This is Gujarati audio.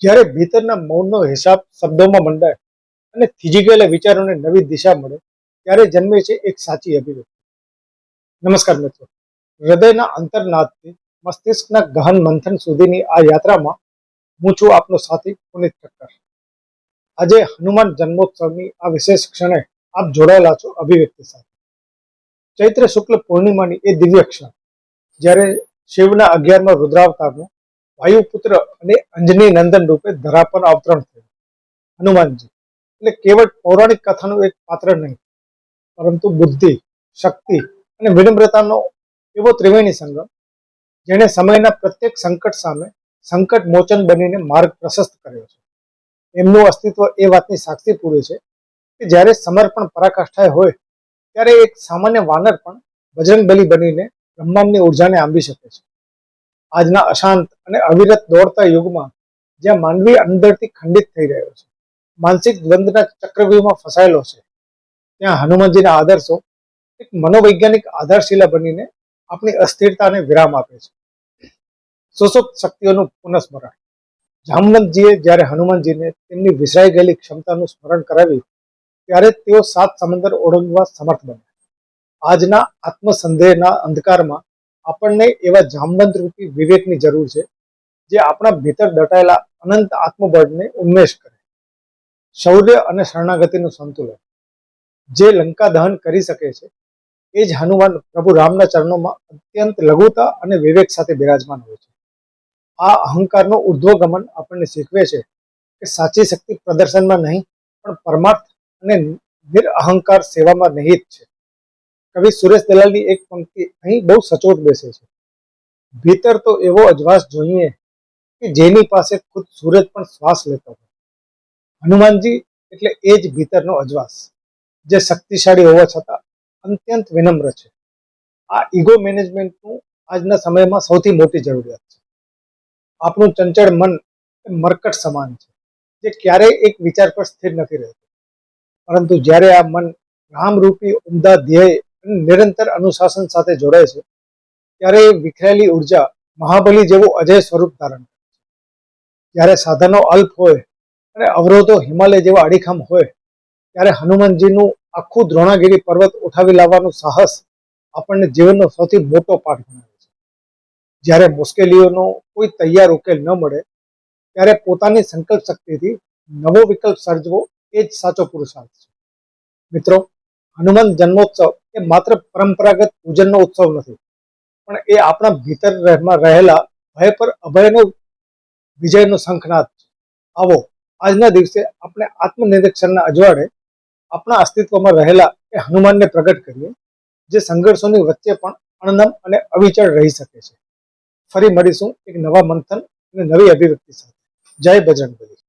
જ્યારે ભીતરના મૌનનો હિસાબ શબ્દોમાં મંડાય અને થીજી ગયેલા વિચારોને નવી દિશા મળે ત્યારે જન્મે છે એક સાચી અભિવ્યક્તિ. નમસ્કાર મિત્રો, હૃદયના અંતરનાદથી મસ્તિષ્કના ગહન મંથન સુધીની આ યાત્રામાં હું છું આપનો સાથી પુનિત ઠક્કર. આજે હનુમાન જન્મોત્સવની આ વિશેષ ક્ષણે આપ જોડાયેલા છો અભિવ્યક્તિ સાથે. ચૈત્ર શુક્લ પૂર્ણિમાની એ દિવ્ય ક્ષણ જ્યારે શિવના 11મા રુદ્રાવતારનું વાયુપુત્ર અને અંજની નંદન રૂપે ધરા પર અવતરણ થયું. હનુમાનજી એટલે કેવળ પૌરાણિક કથાનું એક પાત્ર નહીં, પરંતુ બુદ્ધિ, શક્તિ અને વિનમ્રતાનો એવો ત્રિવેણી સંગમ જેણે સમયના પ્રત્યેક સંકટ સામે સંકટ મોચન બનીને માર્ગ પ્રશસ્ત કર્યો છે. એમનું અસ્તિત્વ એ વાતની સાક્ષી પૂરે છે કે જ્યારે સમર્પણ પરાકાષ્ઠાએ હોય ત્યારે એક સામાન્ય વાનર પણ બજરંગબલી બનીને બ્રહ્માંડની ઉર્જાને આંબી શકે છે. આજના અશાંત અને અવિરત દોડતા યુગમાં જ્યાં માનવી અંદરથી ખંડિત થઈ રહ્યો છે, માનસિક દ્વંદના ચક્રવ્યૂહમાં ફસાયેલો છે, ત્યાં હનુમાનજીના આદર્શો એક મનોવૈજ્ઞાનિક આધારશિલા બનીને આપણી અસ્થિરતાને વિરામ આપે છે. સુસુપ્ત શક્તિઓનું પુનઃસ્મરણ. જામવંતજીએ જ્યારે હનુમાનજીને તેમની વિસરાઈ ગયેલી ક્ષમતાનું સ્મરણ કરાવ્યું ત્યારે તેઓ 7 સમંદર ઓળંગવા સમર્થ બન્યા. આજના આત્મસંદેહના અંધકારમાં આપણને એવા જામવંત રૂપી વિવેકની જરૂર છે જે આપણા ભીતર દટાયેલા અનંત આત્મબળને ઉન્મેષ કરે. શૌર્ય અને શરણાગતિનું સંતુલન. જે લંકા દહન કરી શકે છે એ જ હનુમાન પ્રભુ રામના ચરણોમાં અત્યંત લઘુતા અને વિવેક સાથે બિરાજમાન હોય છે. આ અહંકારનો ઉર્ધ્વગમન આપણને શીખવે છે કે સાચી શક્તિ પ્રદર્શનમાં નહીં પણ પરમાર્થ અને નિરઅહંકાર સેવામાં નિહિત છે. કવિ સુરેશ દલાલની એક પંક્તિ અહીં બહુ સચોટ બેસે છે. ભીતર તો એવો અજવાસ જોઈએ કે જેની પાસે ખુદ સૂરજ પણ શ્વાસ લેતો હોય. હનુમાનજી એટલે એ જ ભીતરનો અજવાસ જે શક્તિશાળી હોવા છતાં અત્યંત વિનમ્ર છે. આ ઈગો મેનેજમેન્ટનું આજના સમયમાં સૌથી મોટી જરૂરિયાત છે. આપણું ચંચળ મન મરકટ સમાન છે જે ક્યારેય એક વિચાર પર સ્થિર નથી રહેતું, પરંતુ જ્યારે આ મન રામરૂપી ઉમદા ધ્યેય અને નિરંતર અનુશાસન સાથે જોડાય છે ત્યારે એ વિખરેલી ઉર્જા મહાબલી જેવું અજય સ્વરૂપ ધારણ કરે છે. જ્યારે સાધનો અલ્પ હોય અને અવરોધો હિમાલય જેવા અડીખમ હોય ત્યારે હનુમાનજીનું આખું દ્રોણાગીરી પર્વત ઉઠાવી લાવવાનું સાહસ આપણને જીવનનો સૌથી મોટો પાઠ ભણાવે છે. જ્યારે મુશ્કેલીઓનો કોઈ તૈયાર ઉકેલ ન મળે ત્યારે પોતાની સંકલ્પ શક્તિથી નવો વિકલ્પ સર્જવો એ જ સાચો પુરુષાર્થ છે. મિત્રો, હનુમાન જન્મોત્સવ એ માત્ર પરંપરાગત પૂજનનો ઉત્સવ નથી, પણ એ આપણા ભીતર રહેલા ભય પર અભયનો વિજયનો શંખનાદ છે. આવો આજના દિવસે આપણે આત્મનિરીક્ષણના અજવાળે આપણા અસ્તિત્વમાં રહેલા એ હનુમાનને પ્રગટ કરીએ જે સંઘર્ષોની વચ્ચે પણ અણનમ અને અવિચળ રહી શકે છે. ફરી મળીશું એક નવા મંથન અને નવી અભિવ્યક્તિ સાથે. જય બજરંગબલી.